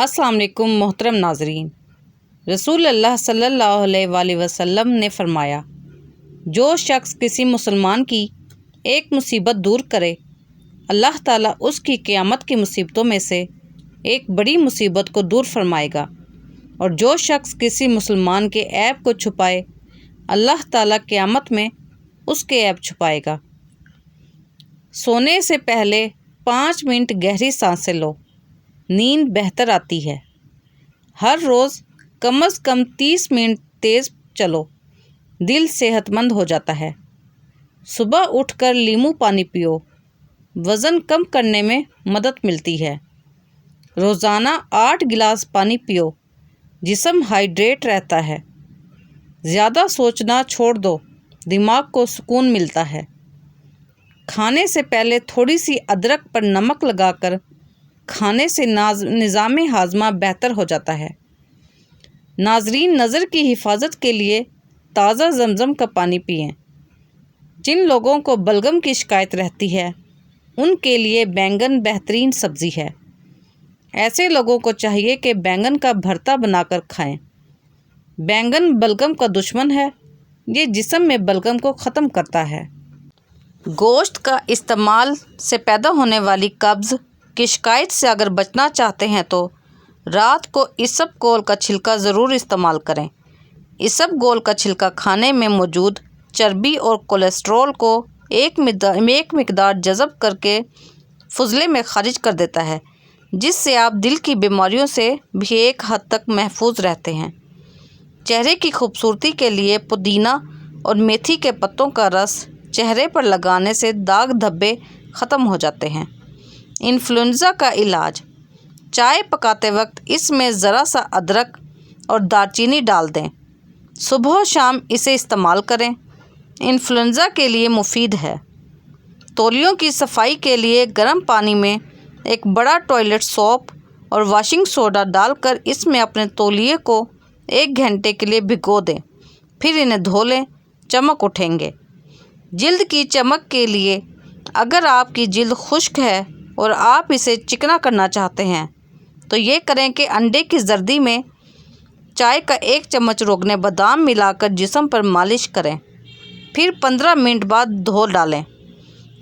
السلام علیکم محترم ناظرین، رسول اللہ صلی اللہ علیہ وآلہ وسلم نے فرمایا، جو شخص کسی مسلمان کی ایک مصیبت دور کرے، اللہ تعالیٰ اس کی قیامت کی مصیبتوں میں سے ایک بڑی مصیبت کو دور فرمائے گا، اور جو شخص کسی مسلمان کے عیب کو چھپائے، اللہ تعالیٰ قیامت میں اس کے عیب چھپائے گا۔ سونے سے پہلے 5 منٹ گہری سانسیں لو، نیند بہتر آتی ہے۔ ہر روز کم از کم 30 منٹ تیز چلو، دل صحت مند ہو جاتا ہے۔ صبح اٹھ کر لیموں پانی پیو، وزن کم کرنے میں مدد ملتی ہے۔ روزانہ 8 گلاس پانی پیو، جسم ہائیڈریٹ رہتا ہے۔ زیادہ سوچنا چھوڑ دو، دماغ کو سکون ملتا ہے۔ کھانے سے پہلے تھوڑی سی ادرک پر نمک لگا کر کھانے سے نظام ہاضمہ بہتر ہو جاتا ہے۔ ناظرین، نظر کی حفاظت کے لیے تازہ زمزم کا پانی پئیں۔ جن لوگوں کو بلغم کی شکایت رہتی ہے، ان کے لیے بینگن بہترین سبزی ہے۔ ایسے لوگوں کو چاہیے کہ بینگن کا بھرتا بنا کر کھائیں۔ بینگن بلغم کا دشمن ہے، یہ جسم میں بلغم کو ختم کرتا ہے۔ گوشت کا استعمال سے پیدا ہونے والی قبض کی شکایت سے اگر بچنا چاہتے ہیں تو رات کو اسب گول کا چھلکا ضرور استعمال کریں۔ اسب گول کا چھلکا کھانے میں موجود چربی اور کولیسٹرول کو ایک مقدار جذب کر کے فضلے میں خارج کر دیتا ہے، جس سے آپ دل کی بیماریوں سے بھی ایک حد تک محفوظ رہتے ہیں۔ چہرے کی خوبصورتی کے لیے پودینہ اور میتھی کے پتوں کا رس چہرے پر لگانے سے داغ دھبے ختم ہو جاتے ہیں۔ انفلوئنزا کا علاج: چائے پکاتے وقت اس میں ذرا سا ادرک اور دارچینی ڈال دیں۔ صبح و شام اسے استعمال کریں۔ انفلوئنزا کے لیے مفید ہے۔ تولیوں کی صفائی کے لیے گرم پانی میں ایک بڑا ٹوائلٹ سوپ اور واشنگ سوڈا ڈال کر اس میں اپنے تولیے کو 1 گھنٹے کے لیے بھگو دیں، پھر انہیں دھو لیں، چمک اٹھیں گے۔ جلد کی چمک کے لیے اگر آپ کی جلد خشک ہے اور آپ اسے چکنا کرنا چاہتے ہیں تو یہ کریں کہ انڈے کی زردی میں چائے کا 1 چمچ روغن بادام ملا کر جسم پر مالش کریں، پھر 15 منٹ بعد دھو ڈالیں۔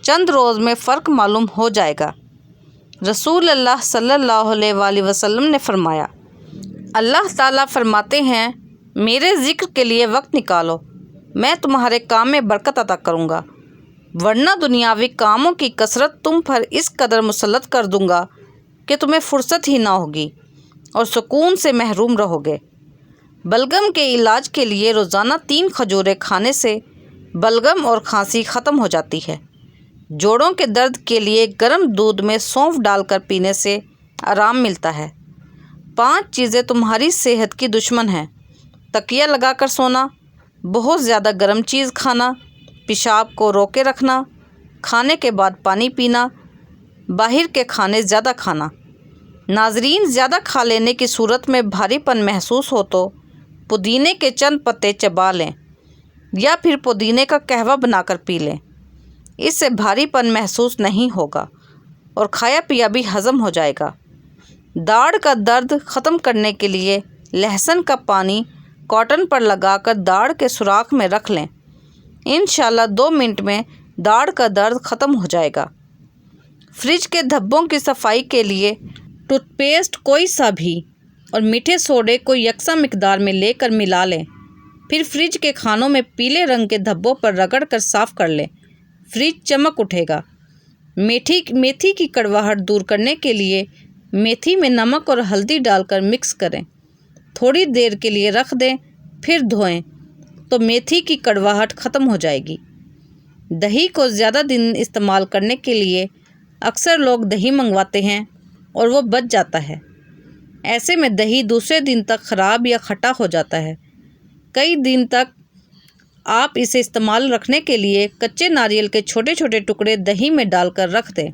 چند روز میں فرق معلوم ہو جائے گا۔ رسول اللہ صلی اللہ علیہ وآلہ وسلم نے فرمایا، اللہ تعالیٰ فرماتے ہیں، میرے ذکر کے لیے وقت نکالو، میں تمہارے کام میں برکت عطا کروں گا، ورنہ دنیاوی کاموں کی کثرت تم پر اس قدر مسلط کر دوں گا کہ تمہیں فرصت ہی نہ ہوگی اور سکون سے محروم رہو گے۔ بلغم کے علاج کے لیے روزانہ 3 کھجوریں کھانے سے بلغم اور کھانسی ختم ہو جاتی ہے۔ جوڑوں کے درد کے لیے گرم دودھ میں سونف ڈال کر پینے سے آرام ملتا ہے۔ 5 چیزیں تمہاری صحت کی دشمن ہیں: تکیہ لگا کر سونا، بہت زیادہ گرم چیز کھانا، پیشاب کو روکے رکھنا، کھانے کے بعد پانی پینا، باہر کے کھانے زیادہ کھانا۔ ناظرین، زیادہ کھا لینے کی صورت میں بھاری پن محسوس ہو تو پودینے کے چند پتے چبا لیں یا پھر پودینے کا قہوہ بنا کر پی لیں۔ اس سے بھاری پن محسوس نہیں ہوگا اور کھایا پیا بھی ہضم ہو جائے گا۔ داڑھ کا درد ختم کرنے کے لیے لہسن کا پانی کاٹن پر لگا کر داڑھ کے سوراخ میں رکھ لیں، انشاءاللہ 2 منٹ میں داڑھ کا درد ختم ہو جائے گا۔ فریج کے دھبوں کی صفائی کے لیے ٹوتھ پیسٹ کوئی سا بھی اور میٹھے سوڈے کو یکساں مقدار میں لے کر ملا لیں، پھر فریج کے کھانوں میں پیلے رنگ کے دھبوں پر رگڑ کر صاف کر لیں، فریج چمک اٹھے گا۔ میتھی کی کڑواہٹ دور کرنے کے لیے میتھی میں نمک اور ہلدی ڈال کر مکس کریں، تھوڑی دیر کے لیے رکھ دیں، پھر دھوئیں تو میتھی کی کڑواہٹ ختم ہو جائے گی۔ دہی کو زیادہ دن استعمال کرنے کے لیے اکثر لوگ دہی منگواتے ہیں اور وہ بچ جاتا ہے۔ ایسے میں دہی دوسرے دن تک خراب یا کھٹا ہو جاتا ہے۔ کئی دن تک آپ اسے استعمال رکھنے کے لیے کچے ناریل کے چھوٹے چھوٹے ٹکڑے دہی میں ڈال کر رکھ دیں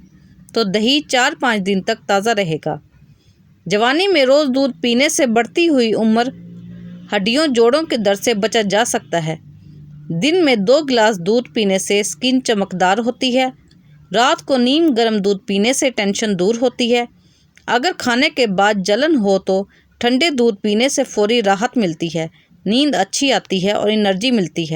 تو دہی 4-5 دن تک تازہ رہے گا۔ جوانی میں روز دودھ پینے سے بڑھتی ہوئی عمر، ہڈیوں جوڑوں کے درد سے بچا جا سکتا ہے۔ دن میں 2 گلاس دودھ پینے سے سکن چمکدار ہوتی ہے۔ رات کو نیم گرم دودھ پینے سے ٹینشن دور ہوتی ہے۔ اگر کھانے کے بعد جلن ہو تو ٹھنڈے دودھ پینے سے فوری راحت ملتی ہے، نیند اچھی آتی ہے اور انرجی ملتی ہے۔